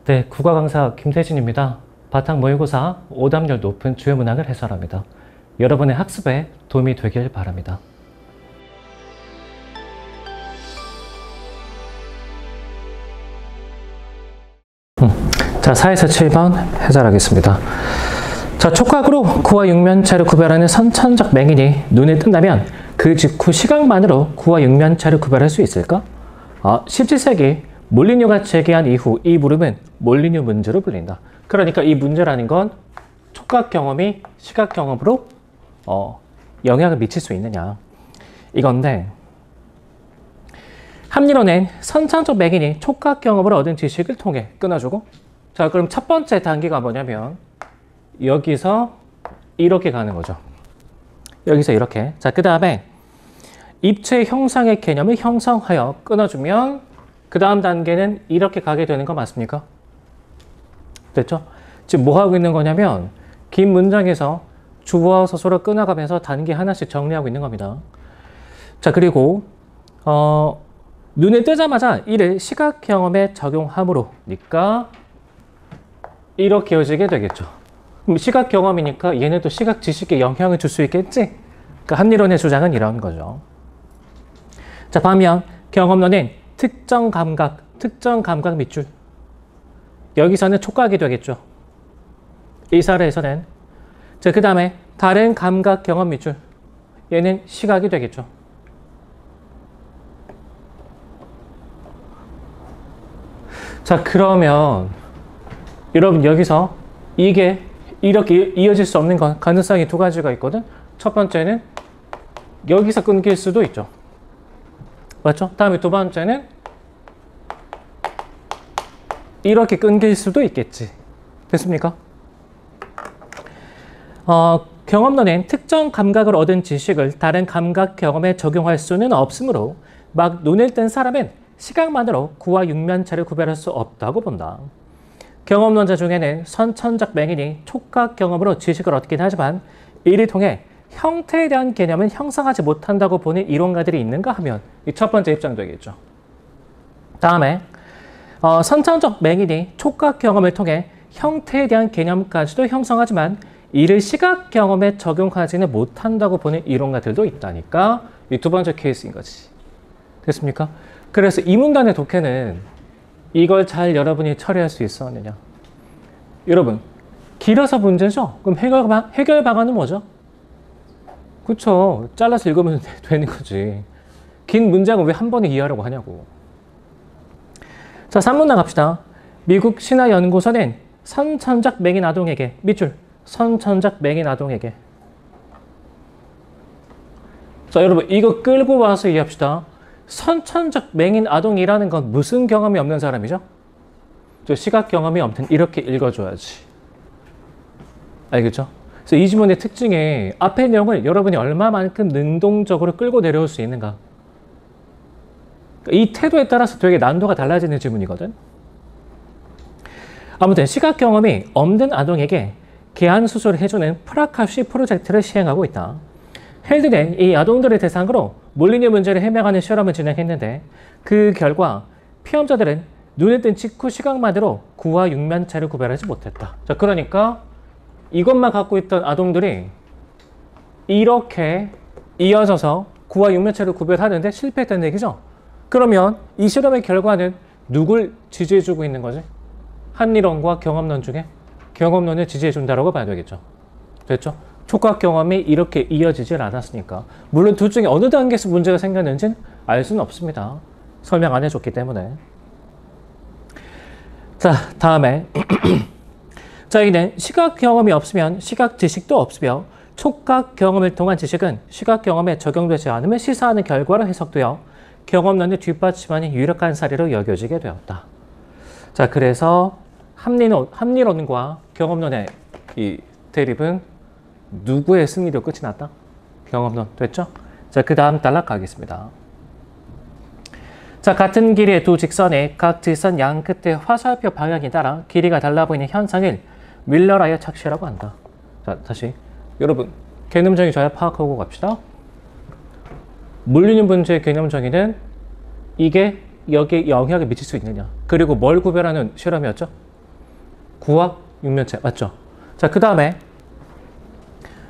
네, 국어 강사 김태진입니다. 바탕 모의고사 오답률 높은 주요 문항을 해설합니다. 여러분의 학습에 도움이 되길 바랍니다. 자, 4에서 7번 해설하겠습니다. 자, 촉각으로 구와 육면체를 구별하는 선천적 맹인이 눈에 뜬다면 그 직후 시각만으로 구와 육면체를 구별할 수 있을까? 17세기 몰리뉴가 제기한 이후 이 물음은 몰리뉴 문제로 불린다. 그러니까 이 문제라는 건 촉각 경험이 시각 경험으로 영향을 미칠 수 있느냐 이건데, 합리론엔 선천적 맹인이 촉각 경험으로 얻은 지식을 통해 끊어주고, 자 그럼 첫 번째 단계가 뭐냐면 여기서 이렇게 가는 거죠. 여기서 이렇게. 자, 그 다음에 입체 형상의 개념을 형성하여 끊어주면 그 다음 단계는 이렇게 가게 되는 거 맞습니까? 됐죠? 지금 뭐 하고 있는 거냐면 긴 문장에서 주어와 서술을 끊어가면서 단계 하나씩 정리하고 있는 겁니다. 자, 그리고 눈에 뜨자마자 이를 시각 경험에 적용함으로니까 이렇게 이어지게 되겠죠. 그럼 시각 경험이니까 얘네도 시각 지식에 영향을 줄 수 있겠지? 그러니까 합리론의 주장은 이런 거죠. 자, 반면 경험론은 특정 감각 밑줄. 여기서는 촉각이 되겠죠. 이 사례에서는. 자, 그 다음에 다른 감각 경험 밑줄. 얘는 시각이 되겠죠. 자, 그러면 여러분 여기서 이게 이렇게 이어질 수 없는 건 가능성이 두 가지가 있거든. 첫 번째는 여기서 끊길 수도 있죠. 맞죠? 다음에 두 번째는 이렇게 끊길 수도 있겠지. 됐습니까? 경험론엔 특정 감각을 얻은 지식을 다른 감각 경험에 적용할 수는 없으므로 막 눈을 뜬 사람은 시각만으로 구와 육면체를 구별할 수 없다고 본다. 경험론자 중에는 선천적 맹인이 촉각 경험으로 지식을 얻긴 하지만 이를 통해 형태에 대한 개념은 형성하지 못한다고 보는 이론가들이 있는가 하면 이 첫 번째 입장 되겠죠. 다음에 선천적 맹인이 촉각 경험을 통해 형태에 대한 개념까지도 형성하지만 이를 시각 경험에 적용하지는 못한다고 보는 이론가들도 있다니까 이 두 번째 케이스인 거지. 됐습니까? 그래서 이 문단의 독해는 이걸 잘 여러분이 처리할 수 있었느냐. 여러분, 길어서 문제죠? 그럼 해결 방안은 뭐죠? 그쵸. 잘라서 읽으면 되는 거지. 긴 문장은 왜 한 번에 이해하려고 하냐고. 자, 3문단 갑시다. 미국 신화연구소는 선천적 맹인 아동에게 밑줄. 선천적 맹인 아동에게. 자, 여러분 이거 끌고 와서 이해합시다. 선천적 맹인 아동이라는 건 무슨 경험이 없는 사람이죠? 저 시각 경험이 없는, 이렇게 읽어줘야지. 알겠죠? 그래서 이 지문의 특징이 앞의 내용을 여러분이 얼마만큼 능동적으로 끌고 내려올 수 있는가. 이 태도에 따라서 되게 난도가 달라지는 지문이거든. 아무튼 시각 경험이 없는 아동에게 개안 수술을 해주는 프라카시 프로젝트를 시행하고 있다. 헬드는 이 아동들을 대상으로 몰리뉴 문제를 해명하는 실험을 진행했는데 그 결과 피험자들은 눈에 뜬 직후 시각만으로 구와 육면체를 구별하지 못했다. 자, 그러니까 이것만 갖고 있던 아동들이 이렇게 이어져서 구와 육면체를 구별하는데 실패했다는 얘기죠. 그러면 이 실험의 결과는 누굴 지지해주고 있는 거지? 합리론과 경험론 중에 경험론을 지지해준다고 봐야 되겠죠. 됐죠? 촉각 경험이 이렇게 이어지질 않았으니까. 물론 둘 중에 어느 단계에서 문제가 생겼는지는 알 수는 없습니다. 설명 안 해줬기 때문에. 자, 다음에 자, 여기는 시각 경험이 없으면 시각 지식도 없으며 촉각 경험을 통한 지식은 시각 경험에 적용되지 않으면 시사하는 결과로 해석되어 경험론을 뒷받침하는 유력한 사례로 여겨지게 되었다. 자, 그래서 합리론과 경험론의 이 대립은 누구의 승리로 끝이 났다? 경험론. 됐죠? 자, 그 다음 단락 가겠습니다. 자, 같은 길이의 두 직선의 각 직선 양 끝의 화살표 방향에 따라 길이가 달라 보이는 현상을 밀러라이어 착시라고 한다. 자, 다시 여러분 개념 정의 잘 파악하고 갑시다. 몰리뉴 문제의 개념 정의는 이게 여기에 영향을 미칠 수 있느냐, 그리고 뭘 구별하는 실험이었죠? 구악 육면체 맞죠? 자, 그 다음에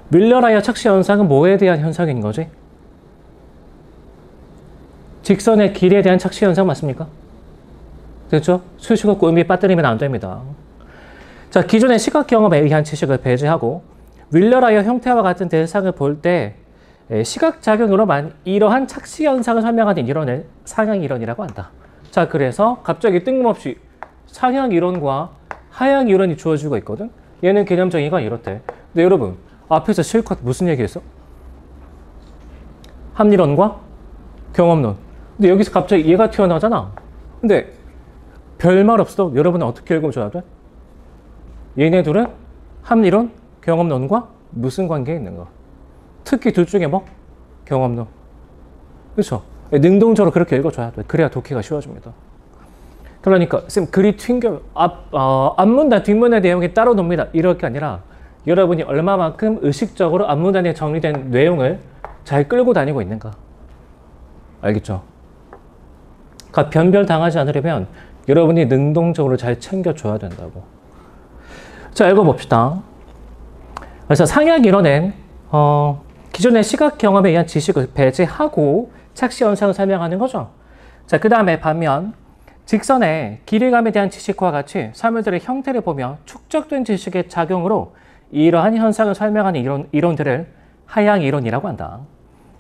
뮬러라이어 착시 현상은 뭐에 대한 현상인 거지? 직선의 길에 대한 착시 현상 맞습니까? 그렇죠? 수식어 꾸미 빠뜨리면 안 됩니다. 자, 기존의 시각 경험에 의한 지식을 배제하고 윌러라이어 형태와 같은 대상을 볼 때 시각작용으로만 이러한 착시 현상을 설명하는 이론을 상향 이론이라고 한다. 자, 그래서 갑자기 뜬금없이 상향 이론과 하향 이론이 주어지고 있거든. 얘는 개념 정의가 이렇대. 근데 여러분 앞에서 실컷 무슨 얘기했어? 합리론과 경험론. 근데 여기서 갑자기 얘가 튀어나오잖아. 근데 별말 없어. 여러분은 어떻게 읽어줘야 돼? 얘네 둘은 합리론, 경험론과 무슨 관계에 있는가? 특히 둘 중에 뭐? 경험론. 그렇죠? 능동적으로 그렇게 읽어줘야 돼. 그래야 독해가 쉬워집니다. 그러니까 쌤 글이 튕겨 앞문단 뒷문의 내용이 따로 놉니다. 이럴 게 아니라 여러분이 얼마만큼 의식적으로 앞문단에 정리된 내용을 잘 끌고 다니고 있는가. 알겠죠? 그러니까 변별 당하지 않으려면 여러분이 능동적으로 잘 챙겨줘야 된다고. 자, 읽어봅시다. 그래서 상향 이론은 기존의 시각 경험에 의한 지식을 배제하고 착시 현상을 설명하는 거죠. 자, 그 다음에 반면 직선의 길이감에 대한 지식과 같이 사물들의 형태를 보며 축적된 지식의 작용으로 이러한 현상을 설명하는 이론들을 하향 이론이라고 한다.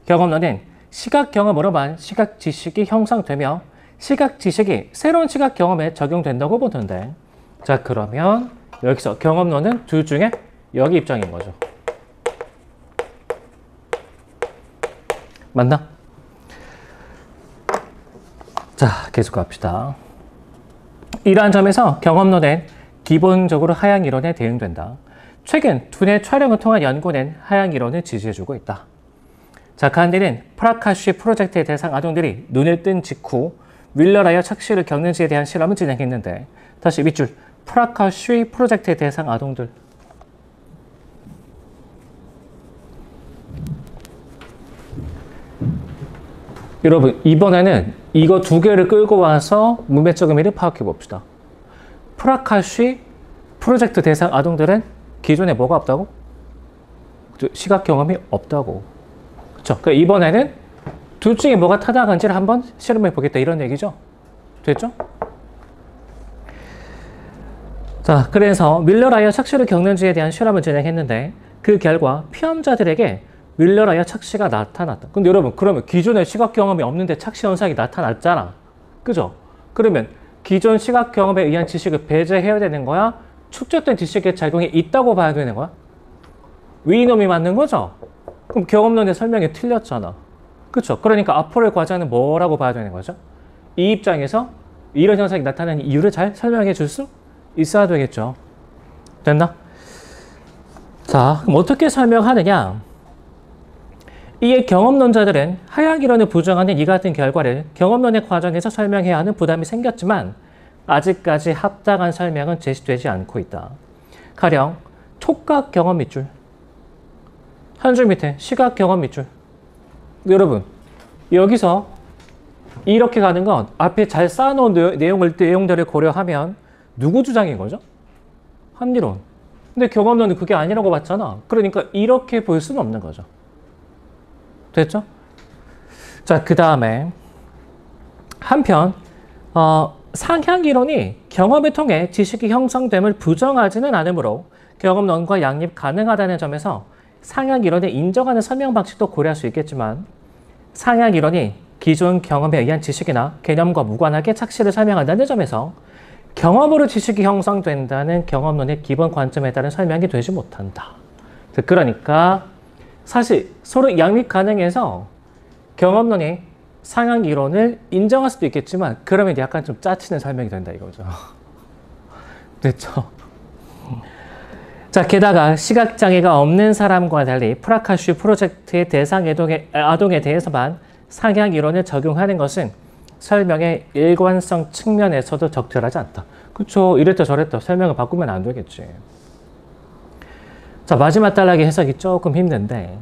경험론은 시각 경험으로만 시각 지식이 형성되며 시각 지식이 새로운 시각 경험에 적용된다고 보던데, 자, 그러면 여기서 경험론은 둘 중에 여기 입장인 거죠. 맞나? 자, 계속 갑시다. 이러한 점에서 경험론은 기본적으로 하향 이론에 대응된다. 최근 두뇌 촬영을 통한 연구는 하향 이론을 지지해주고 있다. 자, 간디는 프라카시 프로젝트의 대상 아동들이 눈을 뜬 직후 윌러라이어 착시를 겪는지에 대한 실험을 진행했는데, 다시 밑줄 프라카시 프로젝트의 대상 아동들. 여러분 이번에는 이거 두 개를 끌고 와서 문맥적 의미를 파악해 봅시다. 프라카시 프로젝트 대상 아동들은 기존에 뭐가 없다고? 시각 경험이 없다고. 그렇죠? 그러니까 이번에는 둘 중에 뭐가 타당한지를 한번 실험해 보겠다 이런 얘기죠. 됐죠? 자, 그래서 윌러라이어 착시를 겪는지에 대한 실험을 진행했는데 그 결과 피험자들에게 윌러라이어 착시가 나타났다. 근데 여러분 그러면 기존에 시각 경험이 없는데 착시 현상이 나타났잖아. 그죠? 그러면 기존 시각 경험에 의한 지식을 배제해야 되는 거야? 축적된 지식의 작용이 있다고 봐야 되는 거야? 위놈이 맞는 거죠? 그럼 경험론의 설명이 틀렸잖아. 그렇죠? 그러니까 앞으로의 과제는 뭐라고 봐야 되는 거죠? 이 입장에서 이런 현상이 나타나는 이유를 잘 설명해 줄 수 있어야 되겠죠. 됐나? 자, 그럼 어떻게 설명하느냐? 이에 경험론자들은 하향 이론을 부정하는 이 같은 결과를 경험론의 과정에서 설명해야 하는 부담이 생겼지만 아직까지 합당한 설명은 제시되지 않고 있다. 가령 촉각 경험 밑줄, 한 줄 밑에 시각 경험 밑줄. 여러분 여기서 이렇게 가는 건 앞에 잘 쌓아놓은 내용들을 고려하면 누구 주장인 거죠? 합리론. 근데 경험론은 그게 아니라고 봤잖아. 그러니까 이렇게 볼 수는 없는 거죠. 됐죠? 자, 그 다음에 한편 상향 이론이 경험을 통해 지식이 형성됨을 부정하지는 않으므로 경험론과 양립 가능하다는 점에서 상향 이론을 인정하는 설명 방식도 고려할 수 있겠지만 상향 이론이 기존 경험에 의한 지식이나 개념과 무관하게 착시를 설명한다는 점에서 경험으로 지식이 형성된다는 경험론의 기본 관점에 따른 설명이 되지 못한다. 그러니까 사실 서로 양립 가능해서 경험론이 상향 이론을 인정할 수도 있겠지만 그러면 약간 좀 짜치는 설명이 된다 이거죠. 됐죠? 자, 게다가 시각장애가 없는 사람과 달리 프라카시 프로젝트의 대상 아동에 대해서만 상향 이론을 적용하는 것은 설명의 일관성 측면에서도 적절하지 않다. 그렇죠? 이랬다 저랬다 설명을 바꾸면 안 되겠지. 자, 마지막 단락의 해석이 조금 힘든데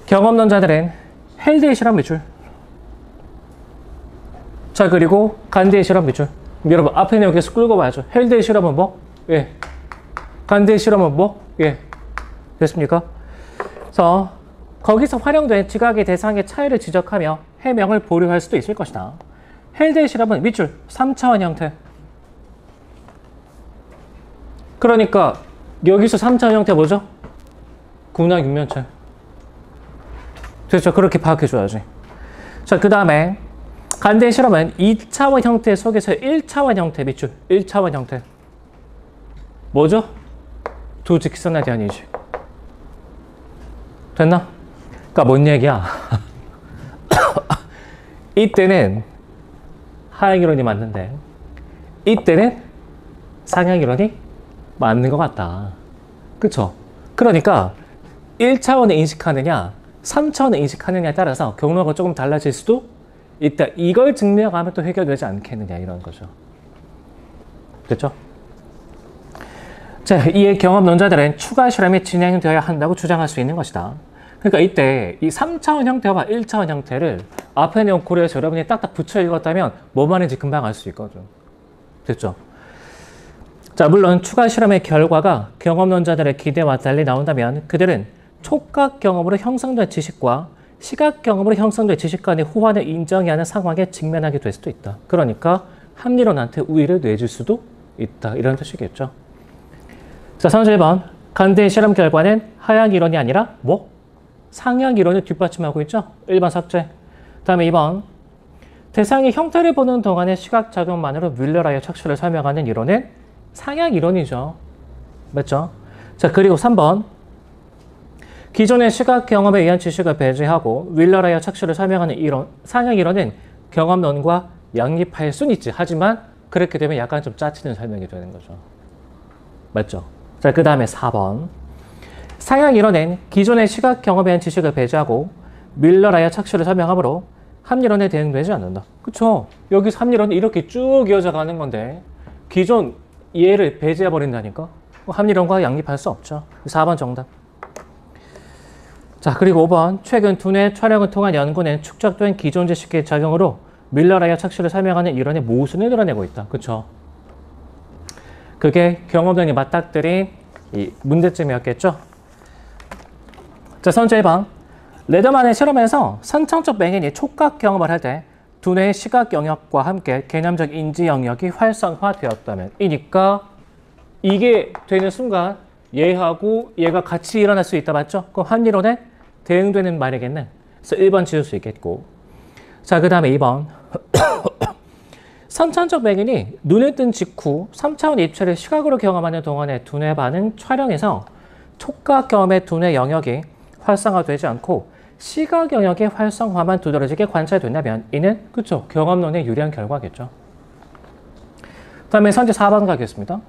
경험론자들은 헬드의 실험 밑줄, 자, 그리고 간디의 실험 밑줄. 여러분 앞에 내용 계속 끌고 봐야죠. 헬드의 실험은 뭐? 예. 관대 실험은 뭐? 예. 됐습니까? 그래서 거기서 활용된 지각의 대상의 차이를 지적하며 해명을 보류할 수도 있을 것이다. 헬드의 실험은 밑줄 3차원 형태. 그러니까 여기서 3차원 형태 뭐죠? 군악 육면체. 됐죠? 그렇게 파악해줘야지. 자, 그 다음에 간대 실험은 2차원 형태 속에서 1차원 형태 밑줄 1차원 형태. 뭐죠? 두 직선에 대한 이식. 됐나? 그러니까 뭔 얘기야? 이때는 하향이론이 맞는데 이때는 상향이론이 맞는 것 같다. 그쵸? 그러니까 1차원에 인식하느냐 3차원에 인식하느냐에 따라서 경로가 조금 달라질 수도 있다. 이걸 증명하면 또 해결되지 않겠느냐 이런 거죠. 됐죠? 자, 이에 경험론자들은 추가 실험이 진행되어야 한다고 주장할 수 있는 것이다. 그러니까 이때 이 3차원 형태와 1차원 형태를 앞에 내용 고려해서 여러분이 딱딱 붙여 읽었다면 뭐 말인지 금방 알 수 있거든. 됐죠? 자, 물론 추가 실험의 결과가 경험론자들의 기대와 달리 나온다면 그들은 촉각 경험으로 형성된 지식과 시각 경험으로 형성된 지식 간의 호환을 인정해야 하는 상황에 직면하게 될 수도 있다. 그러니까 합리론한테 우위를 내줄 수도 있다. 이런 뜻이겠죠. 자, 선수 1번. 간대의 실험 결과는 하향 이론이 아니라 뭐? 상향 이론을 뒷받침하고 있죠. 1번 삭제. 다음에 2번. 대상이 형태를 보는 동안의 시각작용만으로 뮬러라이어 착수를 설명하는 이론은 상향 이론이죠. 맞죠? 자, 그리고 3번. 기존의 시각 경험에 의한 지식을 배제하고 윌러라이어 착수를 설명하는 이론, 상향 이론은 경험론과 양립할 수는 있지. 하지만 그렇게 되면 약간 좀 짜치는 설명이 되는 거죠. 맞죠? 자, 그 다음에 4번. 상향 이론은 기존의 시각 경험에 의한 지식을 배제하고 윌러라이어 착수를 설명하므로 합리론에 대응되지 않는다. 그쵸? 여기서 합리론은 이렇게 쭉 이어져 가는 건데 기존 이해를 배제해버린다니까? 합리론과 양립할 수 없죠. 4번 정답. 자, 그리고 5번. 최근 두뇌 촬영을 통한 연구는 축적된 기존 지식의 작용으로 윌러라이어 착수를 설명하는 이론의 모순을 드러내고 있다. 그쵸? 그게 경험론이 맞닥뜨린 이 문제점이었겠죠? 자, 선제 1번. 레더만의 실험에서 선천적 맹인이 촉각 경험을 할 때 두뇌의 시각 영역과 함께 개념적 인지 영역이 활성화되었다면 이니까 이게 되는 순간 얘하고 얘가 같이 일어날 수 있다. 맞죠? 그럼 합리론에 대응되는 말이겠네. 그래서 1번 지울 수 있겠고. 자, 그 다음에 2번. 선천적 맹인이 눈을 뜬 직후 3차원 입체를 시각으로 경험하는 동안의 두뇌 반응 촬영에서 촉각 경험의 두뇌 영역이 활성화되지 않고 시각 영역의 활성화만 두드러지게 관찰된다면 이는 그쵸? 경험론에 유리한 결과겠죠. 다음에 선제 4번 가겠습니다.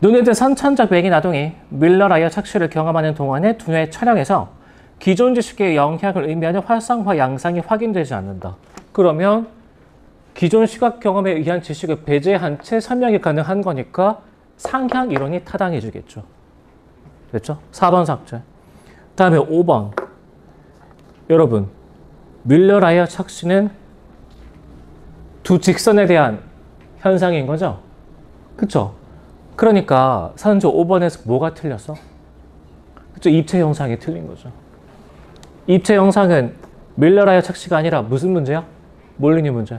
눈을 뜬 선천적 맹인 아동이 윌러라이어 착수를 경험하는 동안의 두뇌 촬영에서 기존 지식의 영향을 의미하는 활성화 양상이 확인되지 않는다. 그러면 기존 시각 경험에 의한 지식을 배제한 채 설명이 가능한 거니까 상향 이론이 타당해 주겠죠. 됐죠? 4번 삭제. 다음에 5번. 여러분, 윌러라이어 착수는 두 직선에 대한 현상인 거죠? 그쵸? 그러니까 선조 5번에서 뭐가 틀렸어? 그쵸? 입체 형상이 틀린 거죠. 입체 형상은 윌러라이어 착시가 아니라 무슨 문제야? 몰리니 문제.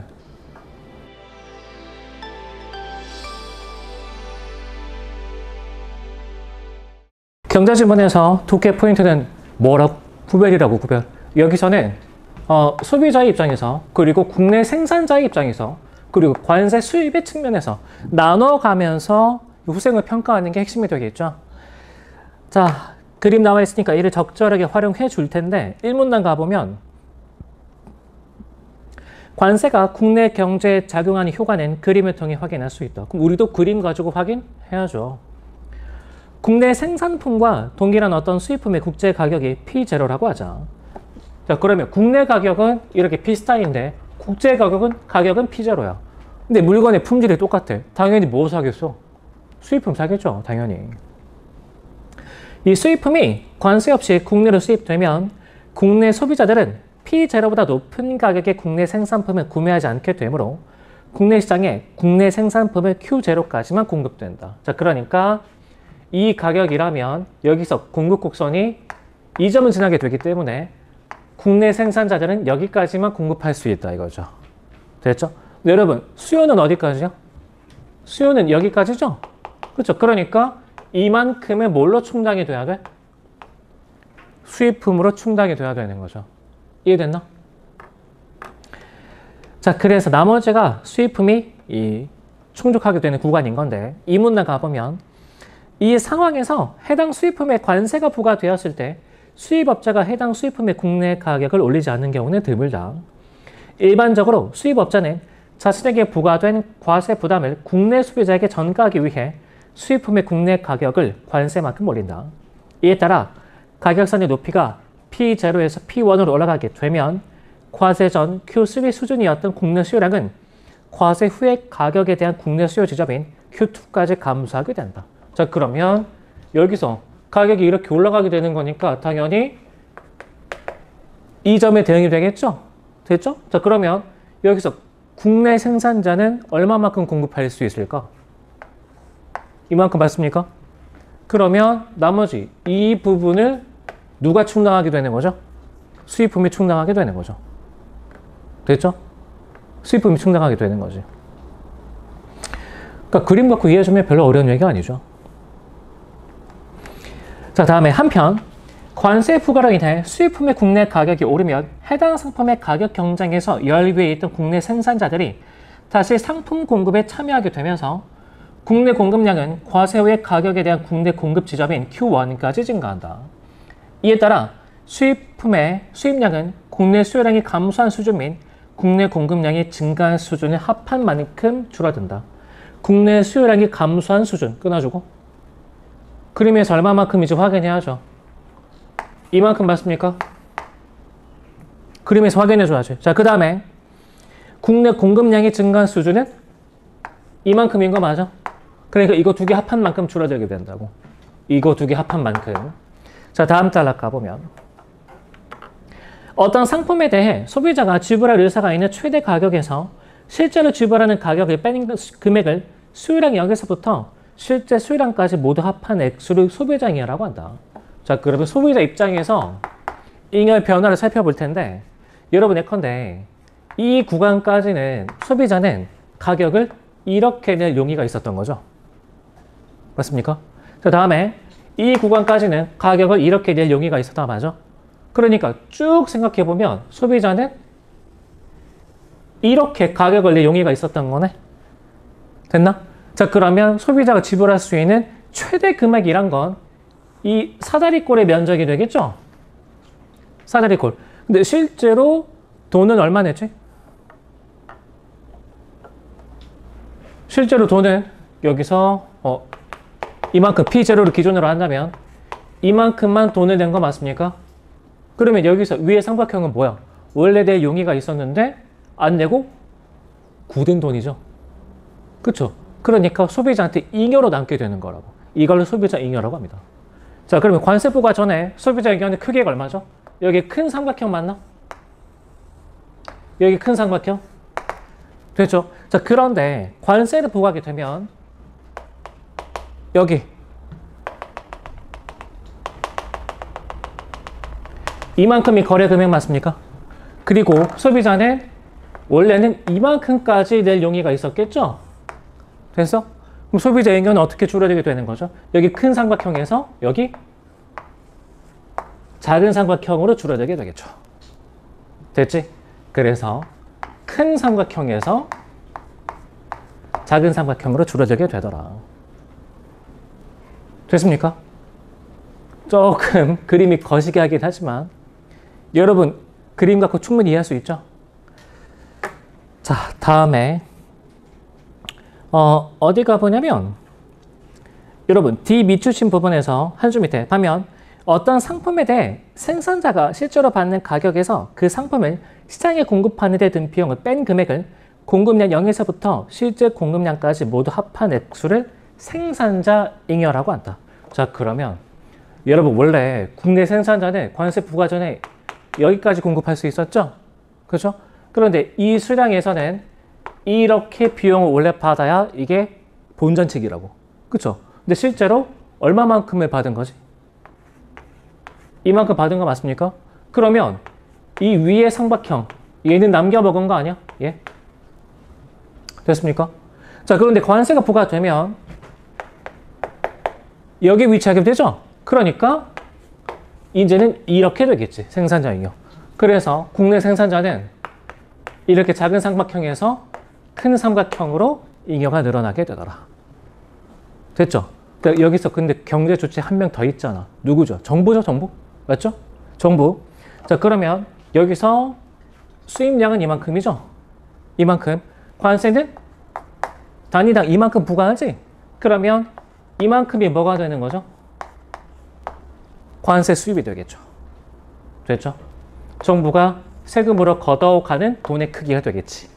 경자지문에서 두께 포인트는 뭐라고? 구별이라고 구별. 여기서는 소비자의 입장에서 그리고 국내 생산자의 입장에서 그리고 관세 수입의 측면에서 나눠가면서 후생을 평가하는 게 핵심이 되겠죠. 자, 그림 나와 있으니까 이를 적절하게 활용해 줄 텐데 1문단 가보면 관세가 국내 경제에 작용하는 효과는 그림을 통해 확인할 수 있다. 그럼 우리도 그림 가지고 확인해야죠. 국내 생산품과 동일한 어떤 수입품의 국제 가격이 P0라고 하자. 자, 그러면 국내 가격은 이렇게 P-인데 국제 가격은 P0야. 근데 물건의 품질이 똑같아. 당연히 뭐 사겠어? 수입품 사겠죠, 당연히. 이 수입품이 관세 없이 국내로 수입되면 국내 소비자들은 P0보다 높은 가격의 국내 생산품을 구매하지 않게 되므로 국내 시장에 국내 생산품의 Q0까지만 공급된다. 자, 그러니까 이 가격이라면 여기서 공급 곡선이 이 점을 지나게 되기 때문에 국내 생산자들은 여기까지만 공급할 수 있다 이거죠. 됐죠? 근데 여러분, 수요는 어디까지요? 수요는 여기까지죠? 그렇죠? 그러니까 이만큼의 뭘로 충당이 돼야 돼? 수입품으로 충당이 돼야 되는 거죠. 이해됐나? 자, 그래서 나머지가 수입품이 충족하게 되는 구간인 건데 이 문단 가보면 이 상황에서 해당 수입품에 관세가 부과되었을 때 수입업자가 해당 수입품의 국내 가격을 올리지 않는 경우는 드물다. 일반적으로 수입업자는 자신에게 부과된 과세 부담을 국내 소비자에게 전가하기 위해 수입품의 국내 가격을 관세만큼 올린다. 이에 따라 가격선의 높이가 P0에서 P1으로 올라가게 되면 과세 전 Q3 수준이었던 국내 수요량은 과세 후의 가격에 대한 국내 수요 지점인 Q2까지 감소하게 된다. 자, 그러면 여기서 가격이 이렇게 올라가게 되는 거니까 당연히 이 점에 대응이 되겠죠? 됐죠? 자, 그러면 여기서 국내 생산자는 얼마만큼 공급할 수 있을까? 이만큼 맞습니까? 그러면 나머지 이 부분을 누가 충당하게 되는 거죠? 수입품이 충당하게 되는 거죠. 됐죠? 수입품이 충당하게 되는 거지. 그러니까 그림 갖고 이해해주면 별로 어려운 얘기가 아니죠. 자, 다음에 한편 관세 부과로 인해 수입품의 국내 가격이 오르면 해당 상품의 가격 경쟁에서 열위에 있던 국내 생산자들이 다시 상품 공급에 참여하게 되면서 국내 공급량은 과세 후의 가격에 대한 국내 공급 지점인 Q1까지 증가한다. 이에 따라 수입품의 수입량은 국내 수요량이 감소한 수준 및 국내 공급량이 증가한 수준에 합한 만큼 줄어든다. 국내 수요량이 감소한 수준 끊어주고 그림에서 얼마만큼인지 확인해야죠. 이만큼 맞습니까? 그림에서 확인해줘야지. 자, 그 다음에 국내 공급량이 증가한 수준은 이만큼인 거 맞아? 그러니까 이거 두 개 합한 만큼 줄어들게 된다고. 이거 두 개 합한 만큼. 자, 다음 단락 가보면 어떤 상품에 대해 소비자가 지불할 의사가 있는 최대 가격에서 실제로 지불하는 가격을 빼는 금액을 수요량 여기서부터 실제 수요량까지 모두 합한 액수를 소비자 잉여라고 한다. 자, 그러면 소비자 입장에서 잉여의 변화를 살펴볼 텐데 여러분 예컨대 이 구간까지는 소비자는 가격을 이렇게 낼 용의가 있었던 거죠. 맞습니까? 자, 다음에 이 구간까지는 가격을 이렇게 낼 용의가 있었다 맞아? 그러니까 쭉 생각해보면 소비자는 이렇게 가격을 낼 용의가 있었던 거네. 됐나? 자, 그러면 소비자가 지불할 수 있는 최대 금액이란 건 이 사다리꼴의 면적이 되겠죠? 사다리꼴. 근데 실제로 돈은 얼마 냈지? 실제로 돈은 여기서 이만큼 P0를 기준으로 한다면 이만큼만 돈을 낸 거 맞습니까? 그러면 여기서 위의 삼각형은 뭐야? 원래 내 용의가 있었는데 안 내고 굳은 돈이죠. 그쵸? 그러니까 소비자한테 잉여로 남게 되는 거라고. 이걸로 소비자 잉여라고 합니다. 자, 그러면 관세 부과 전에 소비자 잉여는 크기가 얼마죠? 여기 큰 삼각형 맞나? 여기 큰 삼각형? 됐죠? 자, 그런데 관세를 부과하게 되면 여기 이만큼이 거래 금액 맞습니까? 그리고 소비자는 원래는 이만큼까지 낼 용의가 있었겠죠? 됐어? 그럼 소비자 잉여는 어떻게 줄어들게 되는 거죠? 여기 큰 삼각형에서 여기 작은 삼각형으로 줄어들게 되겠죠. 됐지? 그래서 큰 삼각형에서 작은 삼각형으로 줄어들게 되더라. 됐습니까? 조금 그림이 거시기 하긴 하지만 여러분 그림 갖고 충분히 이해할 수 있죠? 자, 다음에 어디 가보냐면 여러분 D 밑줄친 부분에서 한 줄 밑에 보면 어떤 상품에 대해 생산자가 실제로 받는 가격에서 그 상품을 시장에 공급하는 데 든 비용을 뺀 금액을 공급량 0에서부터 실제 공급량까지 모두 합한 액수를 생산자 잉여라고 한다. 자, 그러면 여러분 원래 국내 생산자는 관세 부과 전에 여기까지 공급할 수 있었죠? 그렇죠? 그런데 이 수량에서는 이렇게 비용을 원래 받아야 이게 본전칙이라고. 그쵸? 근데 실제로 얼마만큼을 받은 거지? 이만큼 받은 거 맞습니까? 그러면 이 위에 삼각형 얘는 남겨 먹은 거 아니야? 예? 됐습니까? 자, 그런데 관세가 부과되면 여기 위치하게 되죠? 그러니까 이제는 이렇게 되겠지. 생산자 잉여. 그래서 국내 생산자는 이렇게 작은 삼각형에서 큰 삼각형으로 잉여가 늘어나게 되더라. 됐죠? 여기서 근데 경제 주체 한 명 더 있잖아. 누구죠? 정부죠, 정부? 맞죠? 정부. 자, 그러면 여기서 수입량은 이만큼이죠? 이만큼. 관세는 단위당 이만큼 부과하지? 그러면 이만큼이 뭐가 되는 거죠? 관세 수입이 되겠죠. 됐죠? 정부가 세금으로 걷어가는 돈의 크기가 되겠지.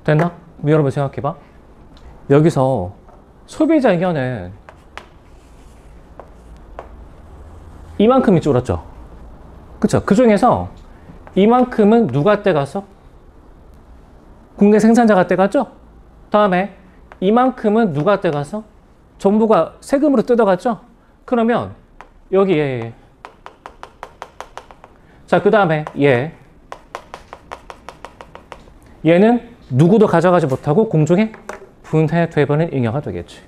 됐나? 여러분 생각해봐. 여기서 소비자 잉여는 이만큼이 줄었죠. 그쵸? 그 중에서 이만큼은 누가 떼갔어? 국내 생산자가 떼갔죠? 다음에 이만큼은 누가 떼갔어? 정부가 세금으로 뜯어갔죠? 그러면 여기 얘. 자, 그 다음에 얘는 누구도 가져가지 못하고 공중에 분해돼버리는 잉여가 되겠지.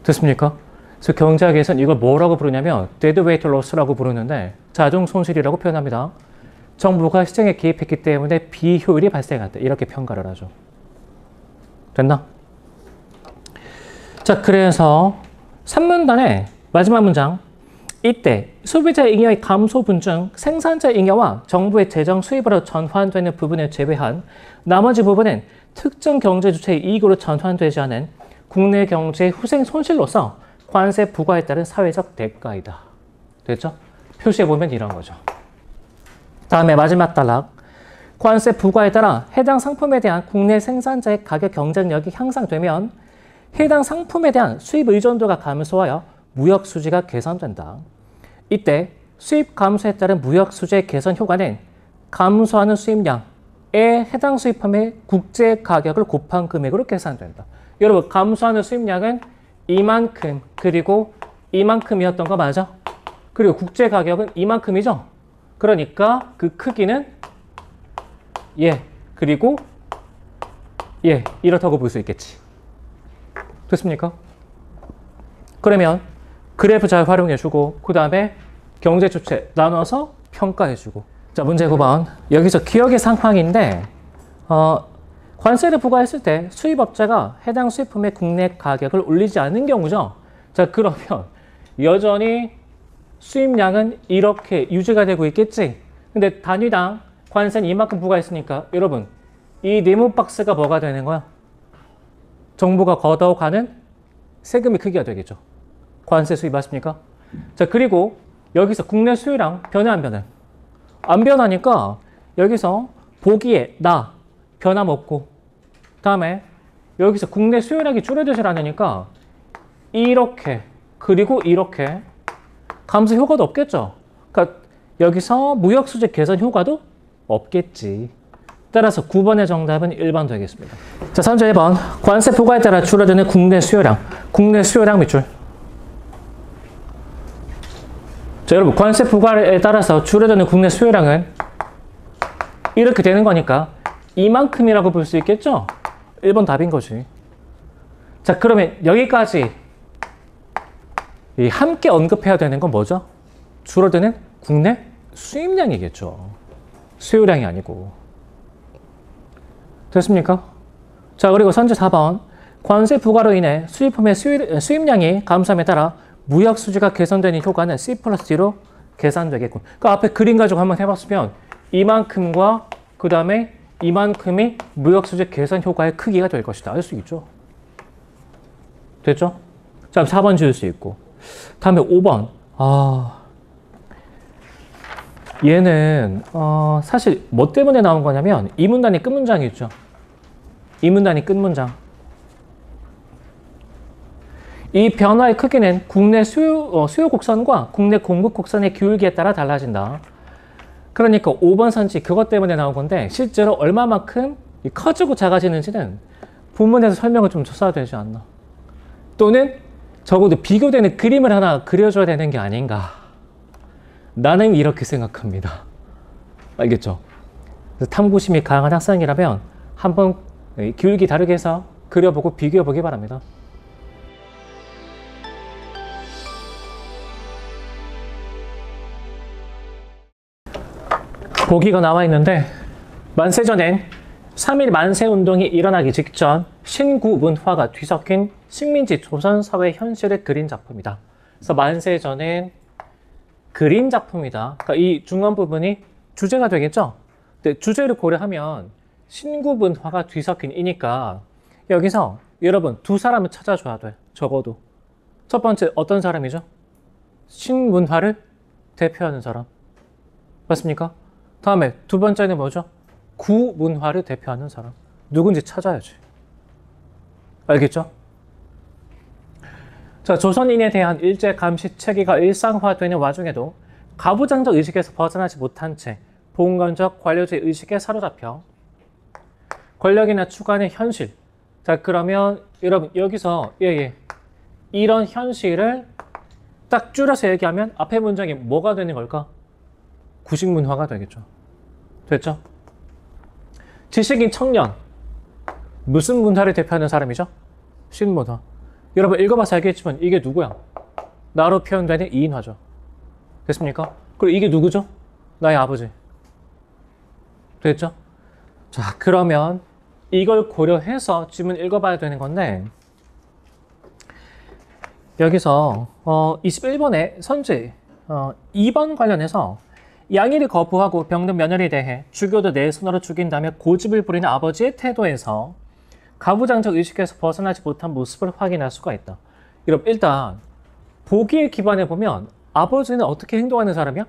됐습니까? 그래서 경제학에서는 이걸 뭐라고 부르냐면 deadweight loss라고 부르는데 자동 손실이라고 표현합니다. 정부가 시장에 개입했기 때문에 비효율이 발생한다. 이렇게 평가를 하죠. 됐나? 자, 그래서 3문단의 마지막 문장. 이때 소비자 잉여의 감소분 중 생산자 잉여와 정부의 재정 수입으로 전환되는 부분을 제외한 나머지 부분은 특정 경제 주체의 이익으로 전환되지 않은 국내 경제의 후생 손실로서 관세 부과에 따른 사회적 대가이다. 됐죠? 표시해보면 이런 거죠. 다음에 마지막 단락. 관세 부과에 따라 해당 상품에 대한 국내 생산자의 가격 경쟁력이 향상되면 해당 상품에 대한 수입 의존도가 감소하여 무역 수지가 개선된다. 이때 수입 감소에 따른 무역 수지의 개선 효과는 감소하는 수입량에 해당 수입품의 국제 가격을 곱한 금액으로 계산된다. 여러분, 감소하는 수입량은 이만큼 그리고 이만큼이었던 거 맞아? 그리고 국제 가격은 이만큼이죠? 그러니까 그 크기는 그리고 이렇다고 볼 수 있겠지. 됐습니까? 그러면 그래프 잘 활용해주고 그 다음에 경제 주체 나눠서 평가해주고. 자, 문제 9번. 여기서 기억의 상황인데 관세를 부과했을 때 수입업자가 해당 수입품의 국내 가격을 올리지 않는 경우죠. 자, 그러면 여전히 수입량은 이렇게 유지가 되고 있겠지. 근데 단위당 관세는 이만큼 부과했으니까 여러분 이 네모 박스가 뭐가 되는 거야? 정부가 걷어가는 세금의 크기가 되겠죠. 관세 수입 맞습니까? 자, 그리고 여기서 국내 수요량 변해 안 변해? 안 변하니까 여기서 보기에 나 변함없고 다음에 여기서 국내 수요량이 줄어들지 않으니까 이렇게 그리고 이렇게 감소 효과도 없겠죠. 그러니까 여기서 무역 수지 개선 효과도 없겠지. 따라서 9번의 정답은 1번 되겠습니다. 자, 3절 1번. 관세 부과에 따라 줄어드는 국내 수요량. 국내 수요량 밑줄. 자, 여러분, 관세 부과에 따라서 줄어드는 국내 수요량은 이렇게 되는 거니까 이만큼이라고 볼 수 있겠죠? 1번 답인 거지. 자, 그러면 여기까지 함께 언급해야 되는 건 뭐죠? 줄어드는 국내 수입량이겠죠. 수요량이 아니고. 됐습니까? 자, 그리고 선제 4번. 관세 부과로 인해 수입품의 수입량이 감소함에 따라 무역 수지가 개선되는 효과는 C 플러스 D로 계산되겠군. 그 앞에 그림 가지고 한번 해봤으면 이만큼과 그 다음에 이만큼이 무역 수지 개선 효과의 크기가 될 것이다. 알 수 있죠? 됐죠? 자, 4번 지을 수 있고. 다음에 5번. 얘는 사실 뭐 때문에 나온 거냐면 이 문단이 끝문장이 있죠. 이 문단이 끝문장. 이 변화의 크기는 국내 수요 곡선과 국내 공급 곡선의 기울기에 따라 달라진다. 그러니까 5번 선지 그것 때문에 나온 건데 실제로 얼마만큼 이 커지고 작아지는지는 본문에서 설명을 좀 줬어야 되지 않나. 또는 적어도 비교되는 그림을 하나 그려줘야 되는 게 아닌가. 나는 이렇게 생각합니다. 알겠죠? 그래서 탐구심이 강한 학생이라면 한번 기울기 다르게 해서 그려보고 비교해보기 바랍니다. 보기가 나와 있는데 만세전엔 3.1 만세운동이 일어나기 직전 신구문화가 뒤섞인 식민지 조선 사회 현실을 그린 작품이다. 그래서 만세전엔 그린 작품이다. 그러니까 이 중간 부분이 주제가 되겠죠? 근데 주제를 고려하면 신구문화가 뒤섞인 이니까 여기서 여러분 두 사람을 찾아줘야 돼. 적어도. 첫 번째 어떤 사람이죠? 신문화를 대표하는 사람. 맞습니까? 다음에 두 번째는 뭐죠? 구문화를 대표하는 사람. 누군지 찾아야지. 알겠죠? 자, 조선인에 대한 일제 감시 체계가 일상화되는 와중에도 가부장적 의식에서 벗어나지 못한 채 봉건적 관료주의 의식에 사로잡혀 권력이나 추구하는 현실. 자, 그러면 여러분 여기서 이런 현실을 딱 줄여서 얘기하면 앞에 문장이 뭐가 되는 걸까? 구식문화가 되겠죠. 됐죠? 지식인 청년. 무슨 문화를 대표하는 사람이죠? 신문화. 여러분 읽어봐서 알겠지만 이게 누구야? 나로 표현되는 이인화죠. 됐습니까? 그리고 이게 누구죠? 나의 아버지. 됐죠? 자, 그러면 이걸 고려해서 질문 읽어봐야 되는 건데 여기서 21번의 선지 2번 관련해서 양의를 거부하고 병든 며느리에 대해 죽여도 내 손으로 죽인다며 고집을 부리는 아버지의 태도에서 가부장적 의식에서 벗어나지 못한 모습을 확인할 수가 있다. 여러분 일단 보기에 기반해 보면 아버지는 어떻게 행동하는 사람이야?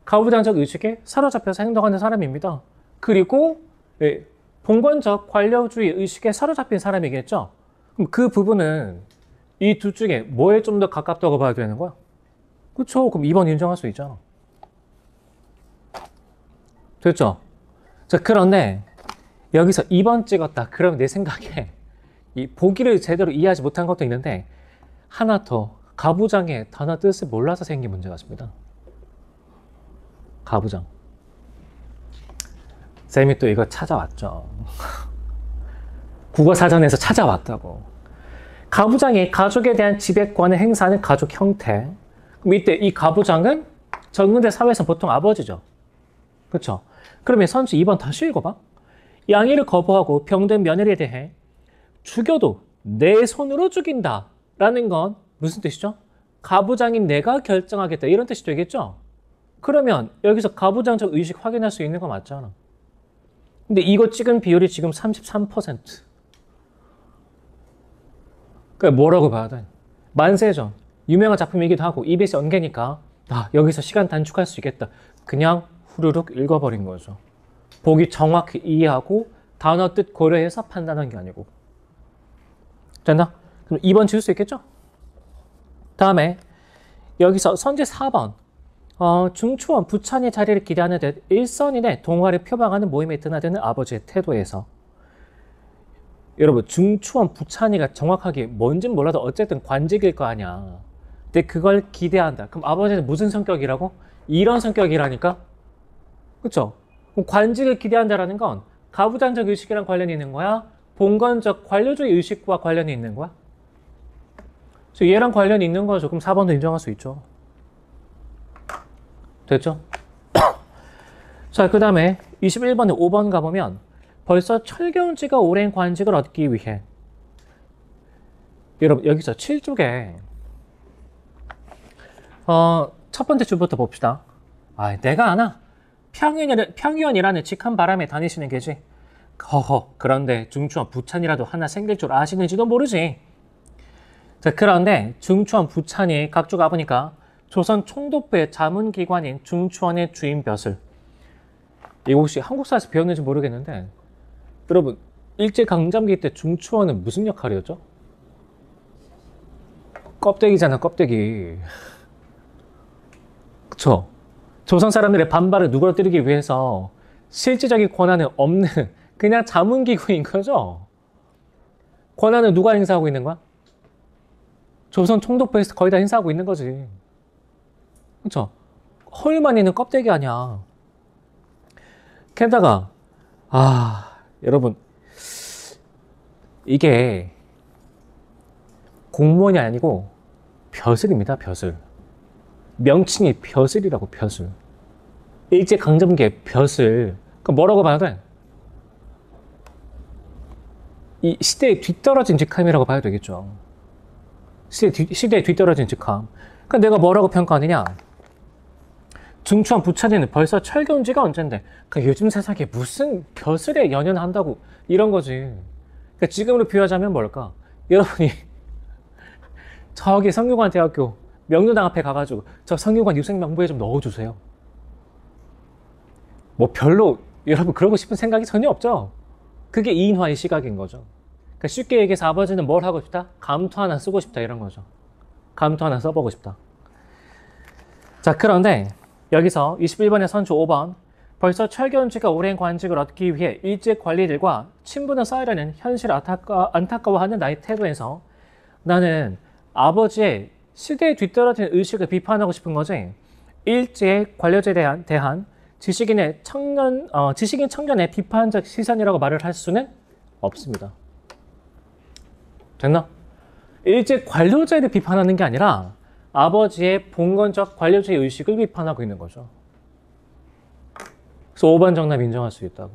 가부장적 의식에 사로잡혀서 행동하는 사람입니다. 그리고 봉건적 관료주의 의식에 사로잡힌 사람이겠죠? 그럼 그 부분은 이 둘 중에 뭐에 좀 더 가깝다고 봐야 되는 거야? 그렇죠? 그럼 2번 인정할 수 있잖아. 됐죠? 자, 그런데 여기서 2번 찍었다. 그럼 내 생각에 이 보기를 제대로 이해하지 못한 것도 있는데 하나 더 가부장의 단어 뜻을 몰라서 생긴 문제 같습니다. 가부장. 쌤이 또 이거 찾아왔죠. 국어사전에서 찾아왔다고. 가부장이 가족에 대한 지배권을 행사하는 가족 형태. 그럼 이때 이 가부장은 전근대 사회에서 보통 아버지죠. 그렇죠? 그러면 선지 2번 다시 읽어봐. 양의를 거부하고 병든 며느리에 대해 죽여도 내 손으로 죽인다 라는 건 무슨 뜻이죠? 가부장인 내가 결정하겠다 이런 뜻이 되겠죠? 그러면 여기서 가부장적 의식 확인할 수 있는 거 맞잖아. 근데 이거 찍은 비율이 지금 33%. 그러니까 뭐라고 봐야 돼? 만세전 유명한 작품이기도 하고 EBS 연계니까 여기서 시간 단축할 수 있겠다. 그냥 후루룩 읽어버린 거죠. 보기 정확히 이해하고 단어 뜻 고려해서 판단한 게 아니고. 됐나? 그럼 2번 지울 수 있겠죠? 다음에 여기서 선지 4번 중추원 부찬의 자리를 기대하는 듯 일선인의 동화를 표방하는 모임에 드나드는 아버지의 태도에서 여러분 중추원 부찬이가 정확하게 뭔진 몰라도 어쨌든 관직일 거 아니야. 근데 그걸 기대한다. 그럼 아버지는 무슨 성격이라고? 이런 성격이라니까? 그쵸? 그럼 관직을 기대한다라는 건 가부장적 의식이랑 관련이 있는 거야? 봉건적 관료주의 의식과 관련이 있는 거야? 그래서 얘랑 관련이 있는 거죠. 그럼 4번도 인정할 수 있죠. 됐죠? 자, 그 다음에 21번에 5번 가보면 벌써 철겨운 지가 오랜 관직을 얻기 위해 여러분 여기서 7쪽에 첫 번째 줄부터 봅시다. 내가 아나? 평의원이라는 직한 바람에 다니시는 게지. 허허, 그런데 중추원 부찬이라도 하나 생길 줄 아시는지도 모르지. 자, 그런데 중추원 부찬이 각주가 보니까 조선 총독부의 자문기관인 중추원의 주임벼슬. 이거 혹시 한국사에서 배웠는지 모르겠는데 여러분 일제강점기 때 중추원은 무슨 역할이었죠? 껍데기잖아, 껍데기. 그쵸? 조선 사람들의 반발을 누그러뜨리기 위해서 실질적인 권한은 없는 그냥 자문기구인 거죠. 권한은 누가 행사하고 있는 거야? 조선 총독부에서 거의 다 행사하고 있는 거지. 그쵸? 허울만 있는 껍데기 아니야. 게다가 여러분 이게 공무원이 아니고 벼슬입니다. 벼슬. 명칭이 벼슬이라고. 벼슬. 일제강점기의 벼슬. 그럼 뭐라고 봐야 돼? 이 시대에 뒤떨어진 직함이라고 봐야 되겠죠. 시대에 뒤떨어진 직함. 그러니까 내가 뭐라고 평가하느냐? 중추한 부처님은 벌써 철겨운 지가 언젠데 그러니까 요즘 세상에 무슨 벼슬에 연연한다고 이런 거지. 그러니까 지금으로 비유하자면 뭘까? 여러분이 저기 성균관 대학교 명륜당 앞에 가가지고 저 성균관 유생명부에 좀 넣어주세요. 뭐 별로 여러분 그러고 싶은 생각이 전혀 없죠. 그게 이인화의 시각인 거죠. 그러니까 쉽게 얘기해서 아버지는 뭘 하고 싶다? 감투 하나 쓰고 싶다 이런 거죠. 감투 하나 써보고 싶다. 자, 그런데 여기서 21번의 선주 5번 벌써 철겨운 지가 오랜 관직을 얻기 위해 일찍 관리들과 친분을 쌓으려는 현실을 안타까워하는 나의 태도에서 나는 아버지의 시대에 뒤떨어진 의식을 비판하고 싶은 거지 일제의 관료제에 대한 지식인 청년의 비판적 시선이라고 말을 할 수는 없습니다. 됐나? 일제 관료제를 비판하는 게 아니라 아버지의 봉건적 관료제의 의식을 비판하고 있는 거죠. 그래서 5번 정답 인정할 수 있다고.